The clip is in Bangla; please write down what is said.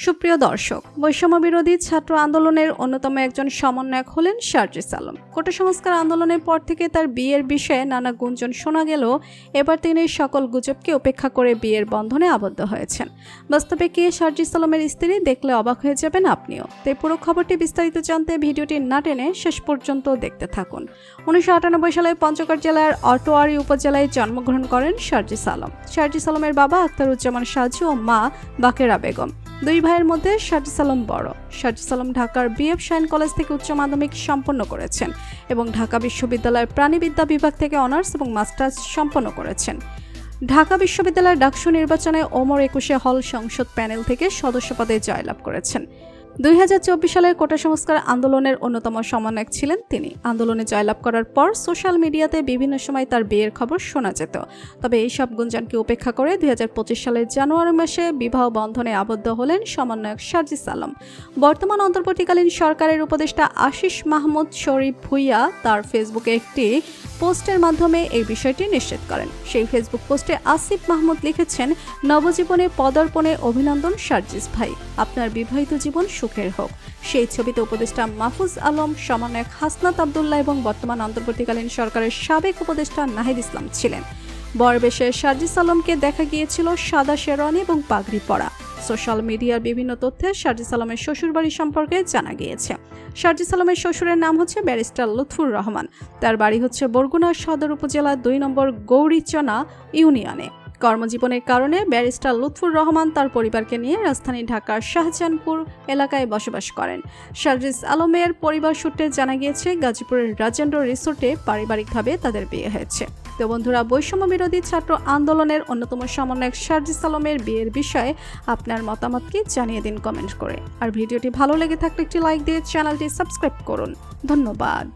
সুপ্রিয় দর্শক, বৈষম্য বিরোধী ছাত্র আন্দোলনের অন্যতম একজন সমন্বয়ক হলেন সার্জিস আলম। কোটা সংস্কার আন্দোলনের পর থেকে তার বিয়ের বিষয়ে নানা গুঞ্জন শোনা গেলেও এবার তিনি সকল গুজবকে উপেক্ষা করে বিয়ের বন্ধনে আবদ্ধ হয়েছেন। বাস্তবে কে সার্জিস আলমের স্ত্রী, দেখলে অবাক হয়ে যাবেন আপনিও। তাই পুরো খবরটি বিস্তারিত জানতে ভিডিওটি না টেনে শেষ পর্যন্ত দেখতে থাকুন। 1998 সালে পঞ্চগড় জেলার অটোয়ারী উপজেলায় জন্মগ্রহণ করেন সার্জিস আলম। সার্জিস আলমের বাবা আখতারুজ্জামান সাজু ও মা বাকেরা বেগম। দুই ভাইয়ের মধ্যে সার্জিস আলম বড়। সার্জিস আলম ঢাকার বিএফ শাইন কলেজ থেকে উচ্চ মাধ্যমিক সম্পন্ন করেছেন এবং ঢাকা বিশ্ববিদ্যালয়ের প্রাণিবিদ্যা বিভাগ থেকে অনার্স এবং মাস্টার্স সম্পন্ন করেছেন। ঢাকা বিশ্ববিদ্যালয়ের ডাকসু নির্বাচনে ওমর 21 হল সংসদ প্যানেল থেকে সদস্য পদে জয়লাভ করেছেন। 2024 সালের কোটা সংস্কার আন্দোলনের অন্যতম সমন্বয়ক ছিলেন তিনি। আন্দোলনে জয়লাভ করার পর সোশ্যাল মিডিয়াতে বিভিন্ন সময় তার বিয়ের খবর শোনা যেত। তবে এই সব গুঞ্জনকে উপেক্ষা করে 2025 সালের জানুয়ারি মাসে বিবাহ বন্ধনে আবদ্ধ হলেন সমন্বয়ক সার্জিস আলম। বর্তমান অন্তর্বর্তীকালীন সরকারের উপদেষ্টা আশিস মাহমুদ শরীফ ভুইয়া তার ফেসবুকে একটি পোস্টের মাধ্যমে এই বিষয়টি নিশ্চিত করেন। সেই ফেসবুক পোস্টে আসিফ মাহমুদ লিখেছেন, নবজীবনে পদার্পণে অভিনন্দন সার্জিস ভাই, আপনার বিবাহিত জীবন সুখের হোক। সেই ছবিতে উপদেষ্টা মাহফুজ আলম, সমন্বয়ক হাসনাত আবদুল্লাহ এবং বর্তমান অন্তর্বর্তীকালীন সরকারের সাবেক উপদেষ্টা নাহিদ ইসলাম ছিলেন। বরবেশে সার্জিস আলমকে দেখা গিয়েছিল সাদা শেরওয়ানি এবং পাগড়ি পরা। সোশ্যাল মিডিয়ার বিভিন্ন তথ্যে সার্জিস আলমের শ্বশুরবাড়ি সম্পর্কে জানা গিয়েছে। সার্জিস আলমের শ্বশুরের নাম হচ্ছে ব্যারিস্টার লুৎফুর রহমান। তার বাড়ি হচ্ছে বরগুনা সদর উপজেলা 2 নম্বর গৌরীচনা ইউনিয়নে। কর্মজীবনের কারণে ব্যারিস্টার লুৎফুর রহমান তার পরিবারকে নিয়ে রাজধানী ঢাকার শাহজাহানপুর এলাকায় বসবাস করেন। সার্জিস আলমের পরিবার সূত্রে জানা গিয়েছে, গাজীপুরের রাজেন্দ্র রিসোর্টে পারিবারিকভাবে তাদের বিয়ে হয়েছে। তো বন্ধুরা, বৈষম্য বিরোধী ছাত্র আন্দোলনের অন্যতম সমন্বয়ক সার্জিস আলমের বিয়ের বিষয়ে আপনার মতামতকে জানিয়ে দিন কমেন্ট করে। আর ভিডিওটি ভালো লেগে থাকলে একটি লাইক দিয়ে চ্যানেলটি সাবস্ক্রাইব করুন। ধন্যবাদ।